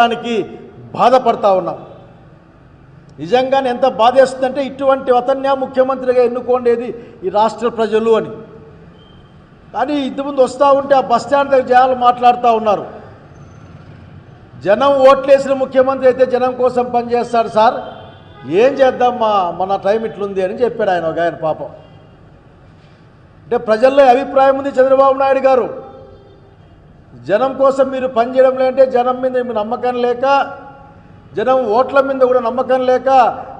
దానికి బాధపడతా ఉన్నాం. నిజంగానే ఎంత బాధేస్తుందంటే ఇటువంటి అతన్యా ముఖ్యమంత్రిగా ఎన్నుకోండేది ఈ రాష్ట్ర ప్రజలు అని. కానీ ఇంతకుముందు వస్తూ ఉంటే ఆ బస్టాండ్ దగ్గర జనాలు మాట్లాడుతూ ఉన్నారు, జనం ఓట్లేసిన ముఖ్యమంత్రి అయితే జనం కోసం పనిచేస్తాడు సార్, ఏం చేద్దాం మన టైం ఇట్లుంది అని చెప్పాడు ఆయన. ఒక ఆయన పాపం అంటే ప్రజల్లో అభిప్రాయం ఉంది చంద్రబాబు నాయుడు గారు జనం కోసం మీరు పనిచేయడం లేదంటే జనం మీద మీరు నమ్మకం లేక, జనం ఓట్ల మీద కూడా నమ్మకం లేక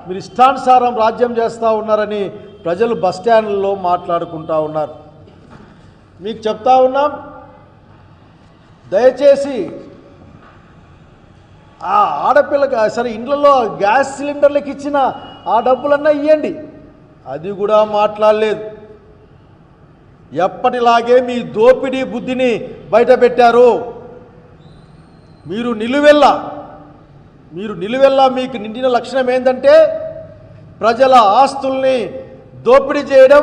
మీరు ఇష్టానుసారం రాజ్యం చేస్తూ ఉన్నారని ప్రజలు బస్టాండ్లలో మాట్లాడుకుంటూ ఉన్నారు. మీకు చెప్తా ఉన్నాం, దయచేసి ఆ ఆడపిల్లకి సరే ఇండ్లలో గ్యాస్ సిలిండర్లకు ఇచ్చిన ఆ డబ్బులన్నా ఇవ్వండి, అది కూడా మాట్లాడలేదు. ఎప్పటిలాగే మీ దోపిడీ బుద్ధిని బయటపెట్టారు. మీరు నిలువెల్లా మీకు నిండిన లక్షణం ఏంటంటే ప్రజల ఆస్తుల్ని దోపిడీ చేయడం,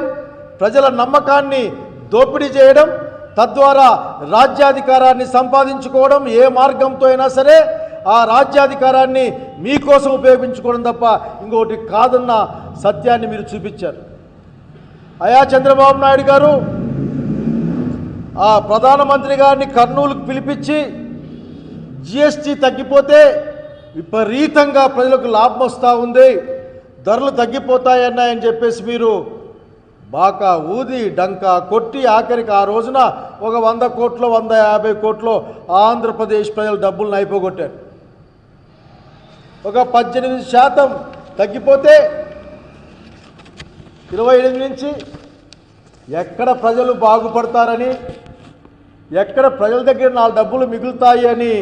ప్రజల నమ్మకాన్ని దోపిడీ చేయడం, తద్వారా రాజ్యాధికారాన్ని సంపాదించుకోవడం. ఏ మార్గంతో అయినా సరే ఆ రాజ్యాధికారాన్ని మీకోసం ఉపయోగించుకోవడం తప్ప ఇంకోటి కాదన్న సత్యాన్ని మీరు చూపించారు. అయా చంద్రబాబు నాయుడు గారు ఆ ప్రధానమంత్రి గారిని కర్నూలుకు పిలిపించి జిఎస్టీ తగ్గిపోతే విపరీతంగా ప్రజలకు లాభం వస్తూ ఉంది, ధరలు తగ్గిపోతాయన్నాయని చెప్పేసి మీరు బాగా ఊది డంకా కొట్టి ఆఖరికి ఆ రోజున ఒక 100 కోట్లు 150 కోట్లు ఆంధ్రప్రదేశ్ ప్రజల డబ్బులను అయిపోగొట్టారు. ఒక 18% తగ్గిపోతే 28 నుంచి ఎక్కడ ప్రజలు బాగుపడతారని, ఎక్కడ ప్రజల దగ్గర 4 డబ్బులు మిగులుతాయి అని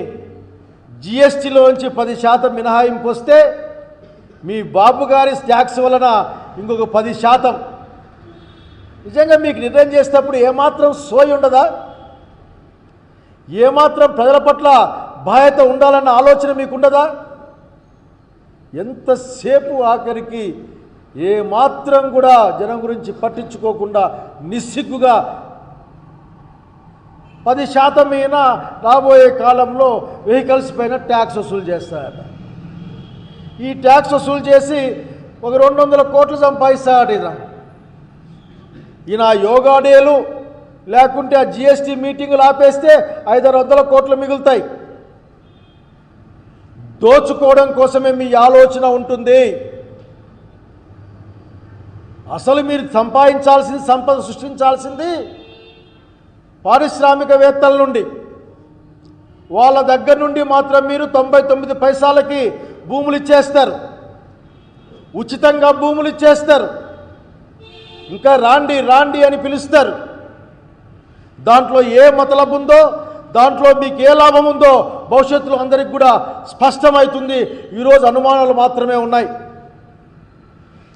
జిఎస్టీలోంచి 10% మినహాయింపు వస్తే మీ బాబు గారి ట్యాక్స్ వలన ఇంకొక 10%. నిజంగా మీకు నిర్ణయం చేసేటప్పుడు ఏమాత్రం సోయి ఉండదా? ఏమాత్రం ప్రజల పట్ల బాధ్యత ఉండాలన్న ఆలోచన మీకు ఉండదా? ఎంతసేపు ఆఖరికి ఏమాత్రం కూడా జనం గురించి పట్టించుకోకుండా నిస్సిగ్గుగా 10% అయినా రాబోయే కాలంలో వెహికల్స్ పైన ట్యాక్స్ వసూలు చేస్తారట. ఈ ట్యాక్స్ వసూలు చేసి ఒక 200 కోట్లు సంపాదిస్తారట. ఈయన యోగా డేలు లేకుంటే ఆ జిఎస్టీ మీటింగులు ఆపేస్తే 500 కోట్లు మిగులుతాయి. దోచుకోవడం కోసమే మీ ఆలోచన ఉంటుంది. అసలు మీరు సంపాదించాల్సింది, సంపద సృష్టించాల్సింది పారిశ్రామికవేత్తల నుండి. వాళ్ళ దగ్గర నుండి మాత్రం మీరు 99 పైసలకి భూములు ఇచ్చేస్తారు, ఉచితంగా భూములు ఇచ్చేస్తారు, ఇంకా రాండి రాండి అని పిలుస్తారు. దాంట్లో ఏ మతలబు ఉందో, దాంట్లో మీకు ఏ లాభం ఉందో భవిష్యత్తులో అందరికి కూడా స్పష్టమవుతుంది. ఈరోజు అనుమానాలు మాత్రమే ఉన్నాయి.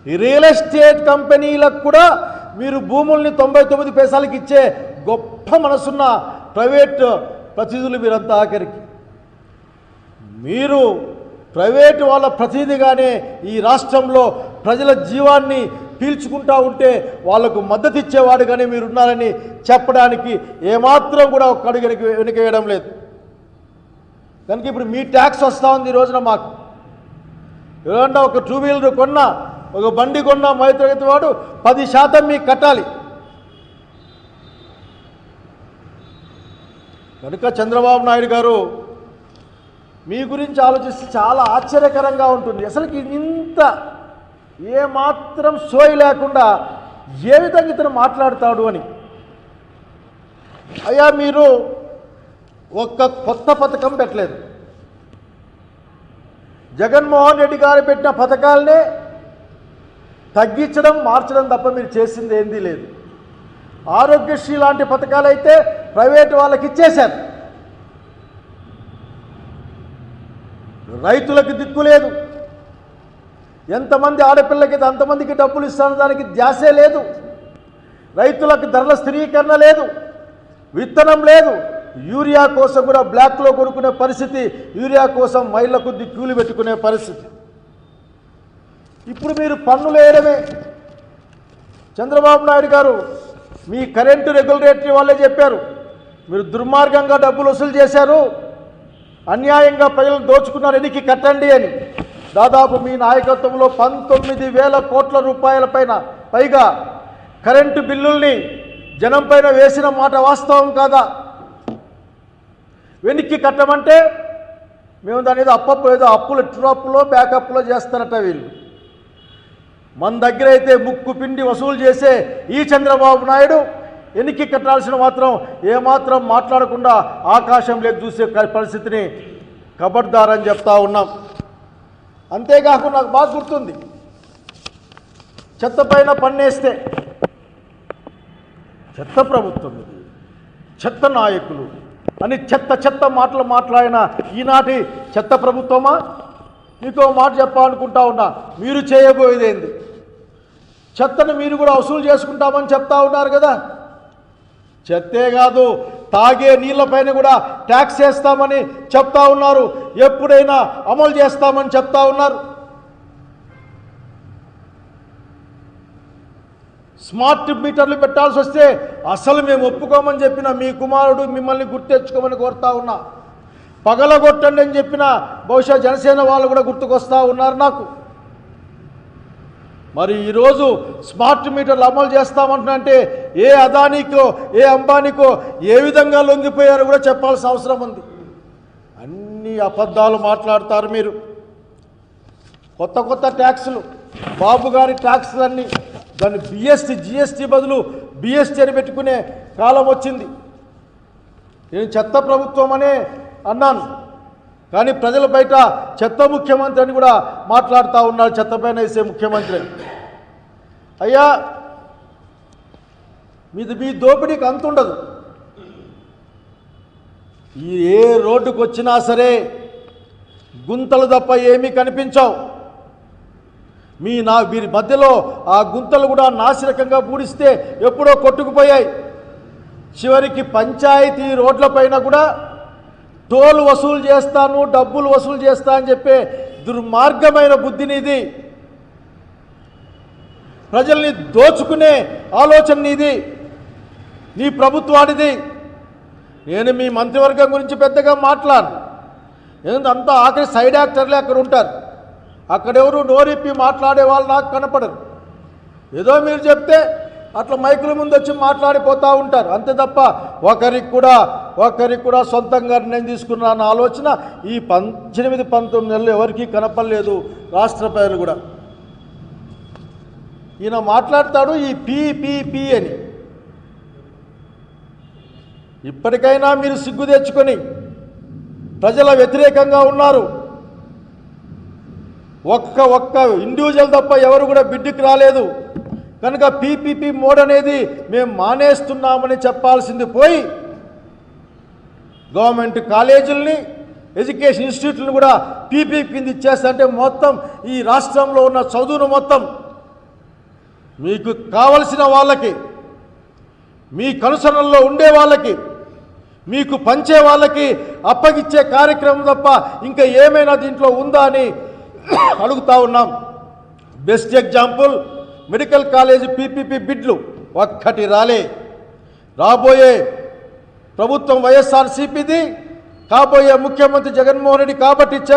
ఈ రియల్ ఎస్టేట్ కంపెనీలకు కూడా మీరు భూముల్ని 99 పైసలకి ఇచ్చే గొప్ప మనసున్న ప్రైవేట్ ప్రతినిధులు మీరంతా. ఆఖరికి మీరు ప్రైవేటు వాళ్ళ ప్రతినిధిగానే ఈ రాష్ట్రంలో ప్రజల జీవాన్ని పీల్చుకుంటూ ఉంటే వాళ్లకు మద్దతు ఇచ్చేవాడుగానే మీరున్నారని చెప్పడానికి ఏమాత్రం కూడా ఒక అడుగు వెనుకేయడం లేదు. కనుక ఇప్పుడు మీ ట్యాక్స్ వస్తూ ఉంది. ఈ రోజున మాకు ఏదన్నా ఒక 2 వీలర్ కొన్నా, ఒక బండి కొన్నా మధ్యతరగతి వాడు 10% మీకు కట్టాలి. కనుక చంద్రబాబు నాయుడు గారు మీ గురించి ఆలోచిస్తే చాలా ఆశ్చర్యకరంగా ఉంటుంది. అసలుకి ఇంత ఏమాత్రం సోయి లేకుండా ఏ విధంగా ఇతను మాట్లాడతాడు అని. అయ్యా మీరు ఒక్క కొత్త పథకం పెట్టలేదు. జగన్మోహన్ రెడ్డి గారు పెట్టిన పథకాలనే తగ్గించడం, మార్చడం తప్ప మీరు చేసింది ఏందీ లేదు. ఆరోగ్యశ్రీ లాంటి పథకాలు అయితే ప్రైవేటు వాళ్ళకి ఇచ్చేశారు. రైతులకు దిక్కు లేదు. ఎంతమంది ఆడపిల్లకి అంతమందికి డబ్బులు ఇస్తాను, దానికి ధ్యాసే లేదు. రైతులకు ధరల స్థిరీకరణ లేదు, విత్తనం లేదు. యూరియా కోసం కూడా బ్లాక్లో కొనుక్కునే పరిస్థితి, యూరియా కోసం మైళ్ళ కొద్ది క్యూలు పెట్టుకునే పరిస్థితి. ఇప్పుడు మీరు పన్నులు వేయడమే. చంద్రబాబు నాయుడు గారు మీ కరెంటు రెగ్యులేటరీ వాళ్ళే చెప్పారు, మీరు దుర్మార్గంగా డబ్బులు వసూలు చేశారు, అన్యాయంగా ప్రజలను దోచుకున్నారు, ఎనికి కట్టండి అని. దాదాపు మీ నాయకత్వంలో 19,000 కోట్ల రూపాయల పైగా కరెంటు బిల్లుల్ని జనం పైన వేసిన మాట వాస్తవం కాదా? వెనక్కి కట్టమంటే మేము దాని ఏదో ఏదో అప్పులు ట్రప్పులో బ్యాకప్లో చేస్తారట వీళ్ళు. మన దగ్గర అయితే ముక్కు పిండి వసూలు చేసే ఈ చంద్రబాబు నాయుడు వెనక్కి కట్టాల్సిన మాత్రం ఏమాత్రం మాట్లాడకుండా ఆకాశం లేదు చూసే పరిస్థితిని కబడ్దారని చెప్తా ఉన్నాం. అంతేకాకుండా నాకు బాగా గుర్తుంది, చెత్త పైన పన్నేస్తే చెత్త ప్రభుత్వం ఇది, చెత్త నాయకులు అని చెత్త మాటలు మాట్లాడిన ఈనాటి చెత్త ప్రభుత్వమా? మీకో మాట చెప్పాలనుకుంటా ఉన్నా, మీరు చేయబోయేది ఏంది? చెత్తను మీరు కూడా వసూలు చేసుకుంటామని చెప్తా ఉన్నారు కదా. చెత్తే కాదు, తాగే నీళ్లపైన కూడా ట్యాక్స్ వేస్తామని చెప్తా ఉన్నారు, ఎప్పుడైనా అమలు చేస్తామని చెప్తా ఉన్నారు. స్మార్ట్ మీటర్లు పెట్టాల్సి వస్తే అసలు మేము ఒప్పుకోమని చెప్పిన మీ కుమారుడు మిమ్మల్ని గుర్తెచ్చుకోమని కోరుతా ఉన్నా. పగలగొట్టండి అని చెప్పిన బహుశా జనసేన వాళ్ళు కూడా గుర్తుకొస్తా ఉన్నారు నాకు. మరి ఈరోజు స్మార్ట్ మీటర్లు అమలు చేస్తామంటున్నంటే ఏ అదానీకో ఏ అంబానీకో ఏ విధంగా లొంగిపోయారో కూడా చెప్పాల్సిన అవసరం ఉంది. అన్ని అబద్ధాలు మాట్లాడతారు మీరు. కొత్త ట్యాక్సులు, బాబు గారి ట్యాక్సులన్నీ దాన్ని జిఎస్టీ బదులు బిఎస్టీ అని పెట్టుకునే కాలం వచ్చింది. నేను చెత్త ప్రభుత్వం అనే అన్నాను, కానీ ప్రజల బయట చెత్త ముఖ్యమంత్రి అని కూడా మాట్లాడుతూ ఉన్నారు, చెత్త పైన వేసే ముఖ్యమంత్రి. అయ్యా, మీ దోపిడీకి అంతుండదు. ఏ రోడ్డుకు వచ్చినా సరే గుంతలు తప్ప ఏమీ కనిపించవు. వీరి మధ్యలో ఆ గుంతలు కూడా నాసిరకంగా పూడిస్తే ఎప్పుడో కొట్టుకుపోయాయి. చివరికి పంచాయతీ రోడ్లపైన కూడా టోల్ వసూలు చేస్తాను, డబ్బులు వసూలు చేస్తా అని చెప్పే దుర్మార్గమైన బుద్ధినిది, ప్రజల్ని దోచుకునే ఆలోచన నీది, నీ ప్రభుత్వానిది. నేను మీ మంత్రివర్గం గురించి పెద్దగా మాట్లాడను, ఎందుకంటే అంతా ఆఖరి సైడ్ యాక్టర్లే అక్కడ ఉంటారు. అక్కడెవరు నోరిప్పి మాట్లాడే వాళ్ళు నాకు కనపడరు. ఏదో మీరు చెప్తే అట్లా మైకుల ముందు వచ్చి మాట్లాడిపోతూ ఉంటారు, అంతే తప్ప ఒకరికి కూడా సొంతంగా నేను తీసుకున్న ఆలోచన ఈ 18-19 నెలలు ఎవరికీ కనపడలేదు. రాష్ట్ర ప్రజలు కూడా ఈయన మాట్లాడతాడు ఈ పీ అని. ఇప్పటికైనా మీరు సిగ్గు తెచ్చుకొని, ప్రజల వ్యతిరేకంగా ఉన్నారు. ఒక్క ఇండివిజువల్ తప్ప ఎవరు కూడా బిడ్డుకు రాలేదు కనుక పీపీపీ మోడ్ అనేది మేము మానేస్తున్నామని చెప్పాల్సింది పోయి, గవర్నమెంట్ కాలేజీలని, ఎడ్యుకేషన్ ఇన్స్టిట్యూట్లను కూడా పీపీ కింద ఇచ్చేస్తే మొత్తం ఈ రాష్ట్రంలో ఉన్న చదువును మొత్తం మీకు కావలసిన వాళ్ళకి, మీ కనుసరణలో ఉండే వాళ్ళకి, మీకు పంచే వాళ్ళకి అప్పగిచ్చే కార్యక్రమం తప్ప ఇంకా ఏమైనా దీంట్లో ఉందా అని అడుగుతా ఉన్నాం. Best example medical college PPP బిడ్లు ఒక్కటి రాలే. రాబోయే ప్రభుత్వం వైఎస్ఆర్సీపీది, కాబోయే ముఖ్యమంత్రి జగన్మోహన్ రెడ్డి కాబట్టి